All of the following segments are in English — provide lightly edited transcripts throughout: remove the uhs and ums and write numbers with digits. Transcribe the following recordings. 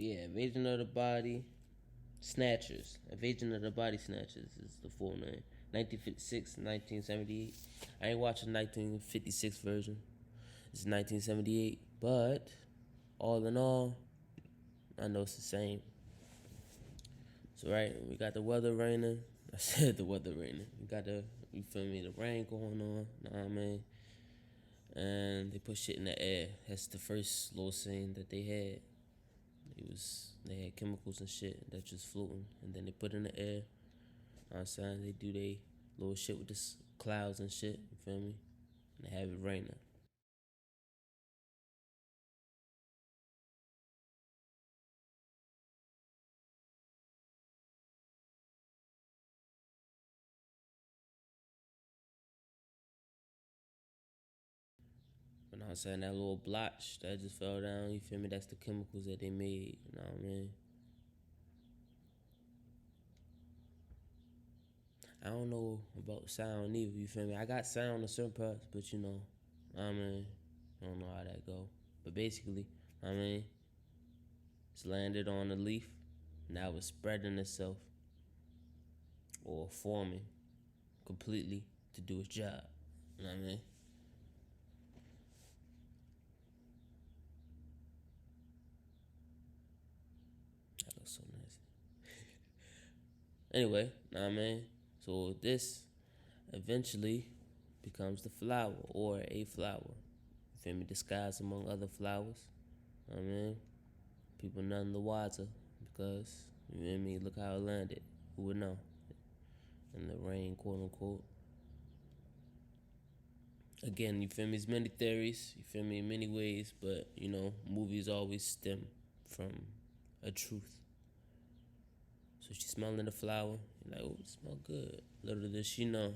yeah, Invasion of the Body Snatchers. Invasion of the Body Snatchers is the full name. 1956, 1978. I ain't watching 1956 version. It's 1978, but all in all, I know it's the same. So right, we got the weather raining. I said the weather raining. We got the, you feel me, the rain going on. Know what I mean? And they put shit in the air. That's the first little scene that they had. They had chemicals and shit that just floating, and then they put in the air. You know what I'm saying? They do they little shit with this clouds and shit. You feel me? And they have it raining. You know what I'm saying? That little blotch that just fell down. You feel me? That's the chemicals that they made. You know what I mean? I don't know about sound either, you feel me? I got sound in certain parts, but you know, I mean, I don't know how that go. But basically, I mean, it's landed on a leaf, now it's spreading itself or forming completely to do its job. You know what I mean? That looks so nice. Anyway, you know what I mean? So this eventually becomes the flower or a flower. You feel me? Disguised among other flowers. You know what I mean? People none the wiser because, you know what I mean, look how it landed. Who would know? In the rain, quote unquote. Again, you feel me? There's many theories, you feel me, in many ways, but you know, movies always stem from a truth. So she's smelling the flower, you're like, oh, it smell good. Little does she know.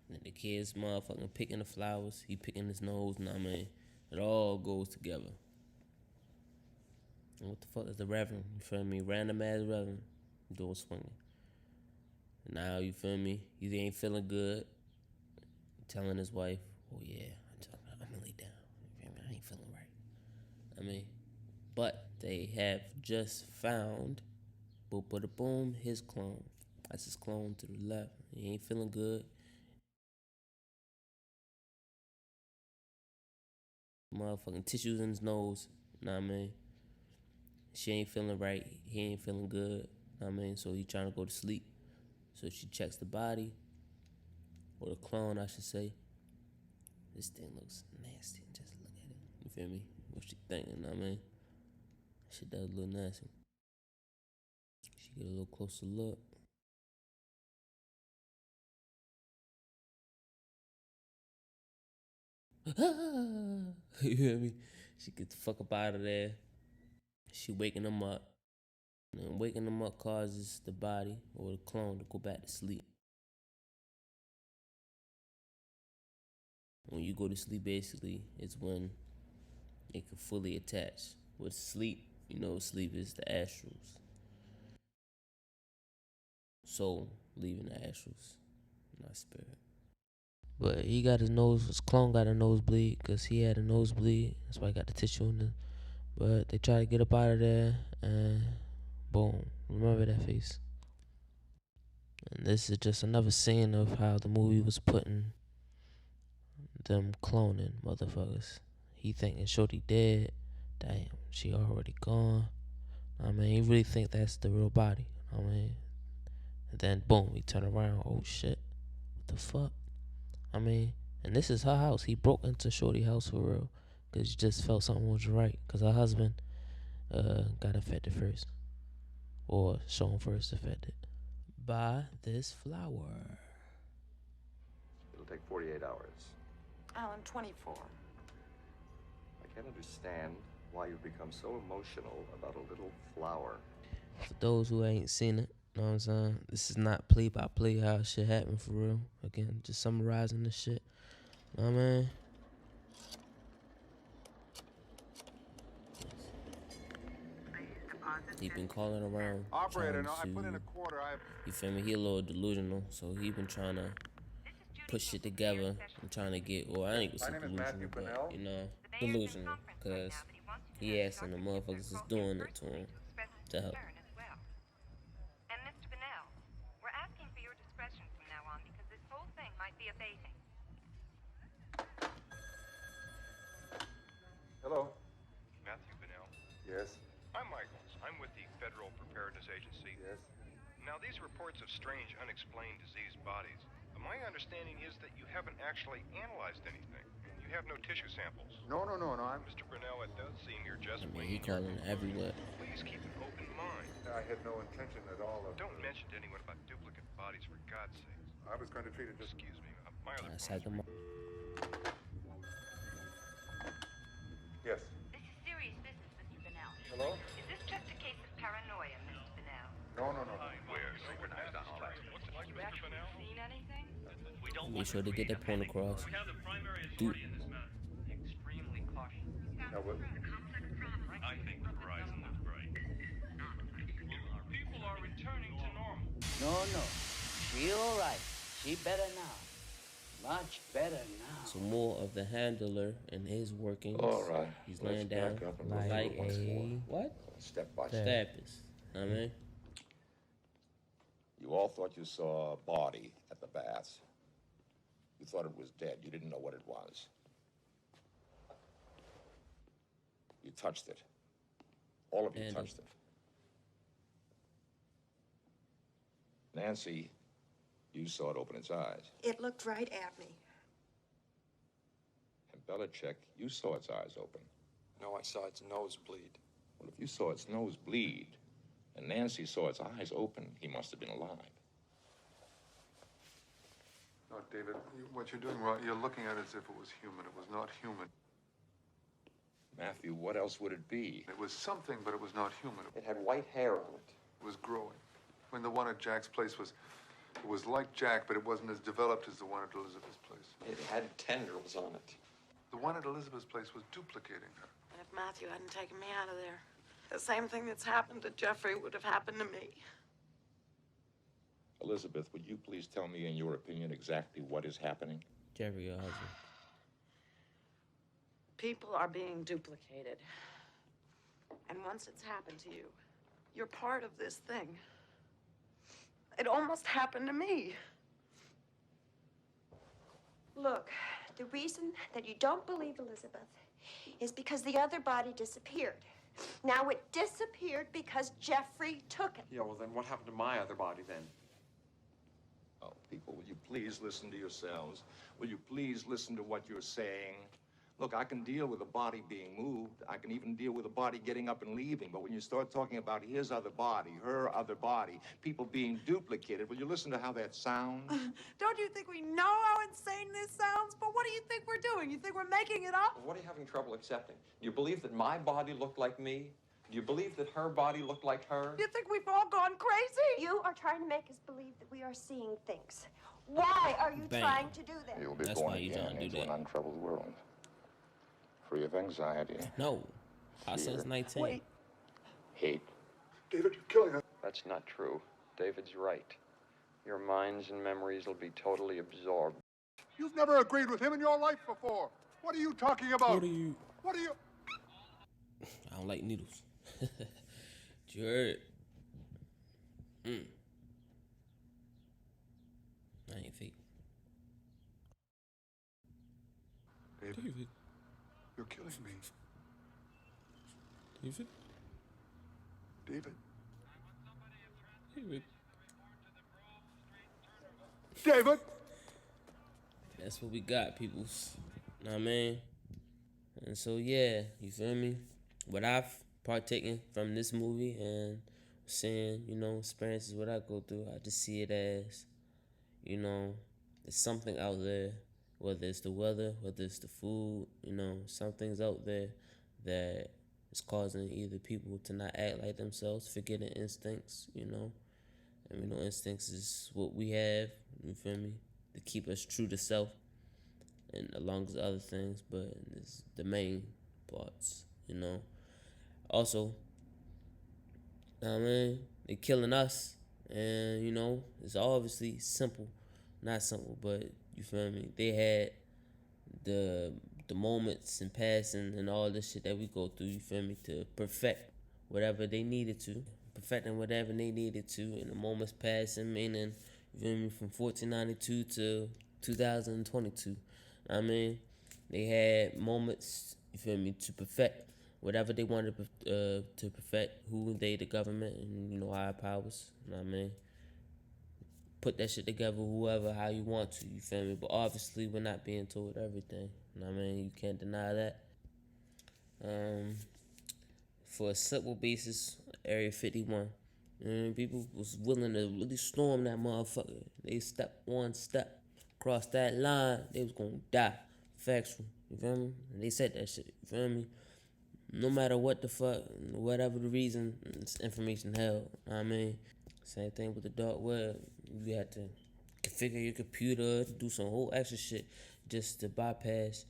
And the kid's motherfucking picking the flowers, he picking his nose, and I mean, it all goes together. And what the fuck is the reverend? You feel me? Random ass reverend doing swinging. And now, you feel me? He ain't feeling good. Telling his wife, oh yeah, I'm gonna lay down. You feel me? I ain't feeling right. I mean, but they have just found, boom, boom, boom, his clone. That's his clone to the left. He ain't feeling good. Motherfucking tissues in his nose. Know what I mean? She ain't feeling right. He ain't feeling good. Know what I mean? So he trying to go to sleep. So she checks the body, or the clone, I should say. This thing looks nasty. Just look at it. You feel me? What she thinking? Know what I mean? Shit does look nasty. She get a little closer look. You hear me? She get the fuck up out of there. She waking him up. And waking him up causes the body or the clone to go back to sleep. When you go to sleep, basically, it's when it can fully attach. With sleep, you know, sleep is the astrals. Soul leaving the astrals, not spirit. But he got his clone got a nosebleed because he had a nosebleed. That's why he got the tissue in it. But they try to get up out of there and boom. Remember that face. And this is just another scene of how the movie was putting them cloning motherfuckers. He thinking Shorty dead. Damn, she already gone. I mean, he really think that's the real body. I mean, and then boom, he turn around. Oh shit, what the fuck? I mean, and this is her house. He broke into Shorty house for real, cause he just felt something was right. Cause her husband got affected first, or shown first affected by this flower. It'll take 48 hours. Alan, 24. I can't understand why you've become so emotional about a little flower. For those who ain't seen it, know what I'm saying? This is not play by play how shit happened for real. Again, just summarizing the shit. Know what I mean? He been calling around. Operator, no, I to, put in a quarter. you feel me? He a little delusional, so he been trying to put shit together and trying to get, well, I ain't gonna say delusional, but, you know, delusional, because He asking the motherfuckers that's doing it to him to help. As well. And Mr. Bennell, we're asking for your discretion from now on because this whole thing might be abating. Hello. Matthew Bennell. Yes. I'm Michaels. I'm with the Federal Preparedness Agency. Yes. Now, these reports of strange, unexplained diseased bodies, my understanding is that you haven't actually analyzed anything. You have no tissue samples. No. I'm. Mr. Burnell, it does seem you're just I mean, winging he calling your everywhere. Please keep an open mind. I had no intention at all of. Don't mention to anyone about duplicate bodies, for God's sake. I was going to treat it just. Excuse me. My other I phone's psych him up. Yes. This is serious business, Mr. Bennell. Hello. Is this just a case of paranoia, Mr. Bennell? No. We're synchronized on all that. What's it like, You Mr. actually Burnell? seen anything? We don't Make sure to get that point across. We have the primary Dude. authority in this matter. Extremely cautious. Now what? I think the horizon looks bright. People are returning to normal. No. She all right. She better now. Much better now. So more of the handler and his workings. All right. He's Let's laying down back up and like look at it once more. what? Step by step. Therapist. I mean, You all thought you saw a body at the baths. You thought it was dead. You didn't know what it was. You touched it. All of you And- touched it. Nancy, you saw it open its eyes. It looked right at me. And Belichick, you saw its eyes open. No, I saw its nose bleed. Well, if you saw its nose bleed, and Nancy saw its eyes open, he must have been alive. No, David, what you're doing wrong, you're looking at it as if it was human. It was not human. Matthew, what else would it be? It was something, but it was not human. It had white hair on it. It was growing. When the one at Jack's place it was like Jack, but it wasn't as developed as the one at Elizabeth's place. It had tendrils on it. The one at Elizabeth's place was duplicating her. And if Matthew hadn't taken me out of there, the same thing that's happened to Jeffrey would have happened to me. Elizabeth, would you please tell me, in your opinion, exactly what is happening? Jerry, your husband. People are being duplicated. And once it's happened to you, you're part of this thing. It almost happened to me. Look, the reason that you don't believe Elizabeth is because the other body disappeared. Now it disappeared because Jeffrey took it. Yeah, well, then what happened to my other body then? Oh, people, will you please listen to yourselves? Will you please listen to what you're saying? Look, I can deal with a body being moved. I can even deal with a body getting up and leaving. But when you start talking about his other body, her other body, people being duplicated, will you listen to how that sounds? Don't you think we know how insane this sounds? But what do you think we're doing? You think we're making it up? What are you having trouble accepting? Do you believe that my body looked like me? Do you believe that her body looked like her? You think we've all gone crazy? You are trying to make us believe that we are seeing things. Why are you Bam. trying to do that? You'll be That's born why you again trying to do into that. an untroubled world. Free of anxiety, No. Process 19. Wait. hate, David, you're killing us. That's not true. David's right. Your minds and memories will be totally absorbed. You've never agreed with him in your life before. What are you talking about? What are you? What are you? I don't like needles. You heard? I ain't fake. David, you're killing me. David? David. David. David! That's what we got, peoples. Know what I mean? And so, yeah, you feel me? What I've partaken from this movie and seeing, experiences, what I go through, I just see it as, there's something out there, whether it's the weather, whether it's the food, something's out there that is causing either people to not act like themselves, forgetting instincts, and we know instincts is what we have, you feel me, to keep us true to self, and along with other things, but it's the main parts, Also, they're killing us, and it's obviously simple, not simple, but you feel me. They had the the moments and passing and all this shit that we go through, you feel me, to perfect whatever they needed to. Perfecting whatever they needed to in the moments passing, meaning, you feel me, from 1492 to 2022. I mean, they had moments, you feel me, to perfect whatever they wanted to perfect, who they, the government, and, you know, higher powers. You know what I mean? Put that shit together, whoever, how you want to, you feel me? But obviously, we're not being told everything. You know what I mean? You can't deny that. For a simple basis, Area 51. And people was willing to really storm that motherfucker. They stepped one step across that line, they was gonna die. Factual, you feel me? And they said that shit, you feel me? No matter what the fuck, whatever the reason, it's information held. You know what I mean? Same thing with the dark web. You had to configure your computer, do some whole extra shit just to bypass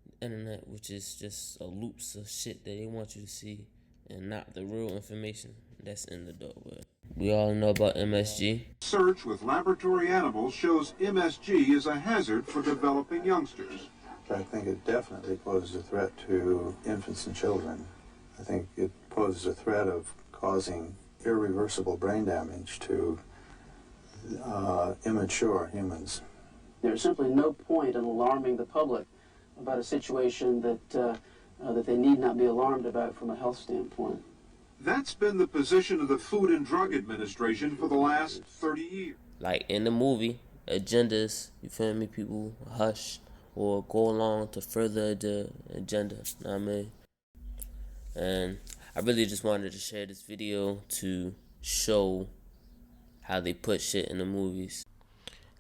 the internet, which is just a loops of shit that they want you to see and not the real information that's in the dark web. We all know about MSG. Research with laboratory animals shows MSG is a hazard for developing youngsters. I think it definitely poses a threat to infants and children. I think it poses a threat of causing irreversible brain damage to immature humans. There's simply no point in alarming the public about a situation that they need not be alarmed about from a health standpoint. That's been the position of the Food and Drug Administration for the last 30 years. Like in the movie, agendas, you feel me, people hush or go along to further the agenda, you know what I mean? And I really just wanted to share this video to show how they put shit in the movies.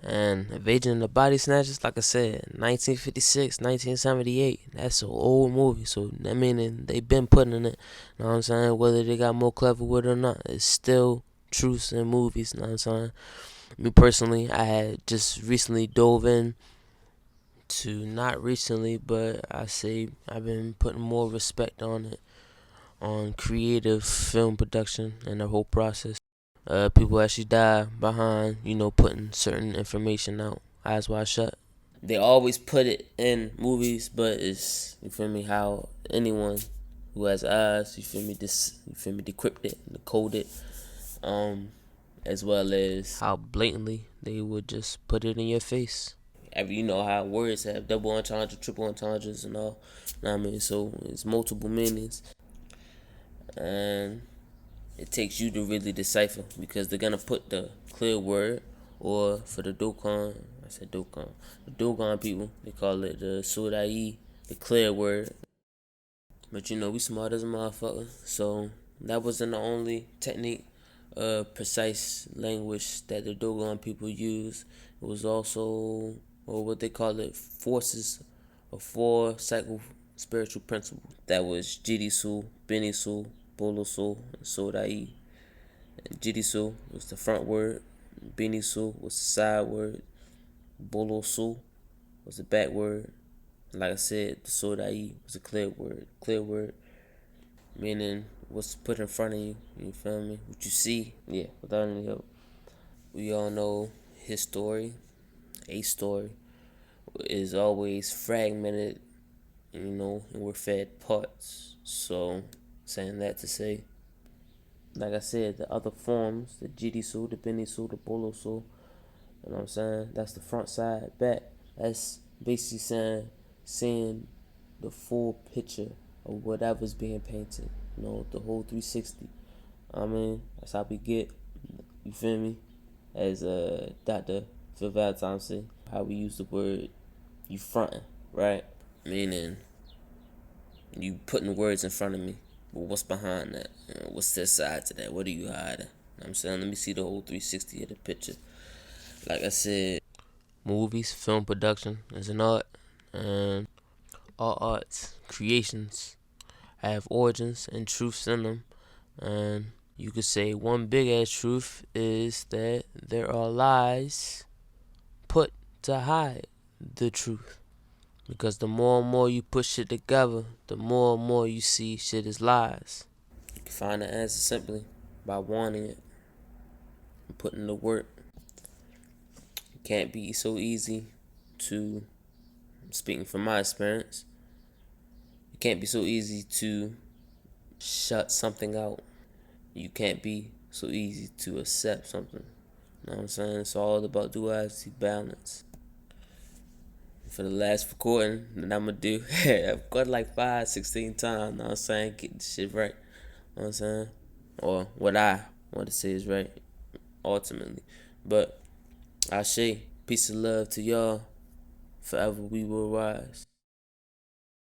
And Invasion of the Body Snatchers, like I said, 1956, 1978, that's an old movie, so that meaning they been putting in it, you know what I'm saying? Whether they got more clever with it or not, it's still truths in movies, you know what I'm saying? Me personally, I had just recently dove in to, not recently, but I say I've been putting more respect on it, on creative film production and the whole process. People actually die behind, you know, putting certain information out, eyes wide shut. They always put it in movies, but it's, you feel me, how anyone who has eyes, you feel me, decrypt it, decode it, as well as how blatantly they would just put it in your face. You know how words have double entendre, triple entendres and all, you know what I mean? So it's multiple meanings. And it takes you to really decipher, because they're gonna put the clear word, or for the Dogon, the Dogon people, they call it the Sodai, the clear word. But you know, we smart as a motherfucker, so that wasn't the only technique, precise language that the Dogon people use. It was also, or what they call it, forces, or four cycle spiritual principles. That was Jirisu, Benisu, Bolosu, and Sodai. And Jirisu was the front word, Benisu was the side word, Bolosu was the back word. And like I said, the Sodai was a clear word, meaning what's put in front of you, you feel me? What you see, yeah, without any help. We all know his story, a story, is always fragmented, you know, and we're fed parts. So, saying that to say, like I said, the other forms, the Jirisu, the Benisu, the Bolosu, you know what I'm saying? That's the front, side, back. That's basically seeing the full picture of whatever's being painted, you know, the whole 360. I mean, that's how we get, you feel me? As Dr. Phil Valentine say, how we use the word you fronting, right? Meaning, you putting words in front of me, but what's behind that? You know, what's this side to that? What are you hiding? You know what I'm saying? Let me see the whole 360 of the picture. Like I said, movies, film production is an art, and all arts, creations, have origins and truths in them. And you could say one big ass truth is that there are lies put to hide the truth. Because the more and more you put shit together, the more and more you see shit is lies. You can find the answer simply by wanting it and putting the work. It can't be so easy to, speaking from my experience, can't be so easy to shut something out. You can't be so easy to accept something. You know what I'm saying? It's all about duality, balance. For the last recording that I'm gonna do, I've got like 16 times, you know what I'm saying? Get the shit right. You know what I'm saying? Or what I want to say is right, ultimately. But I say peace and love to y'all. Forever we will rise.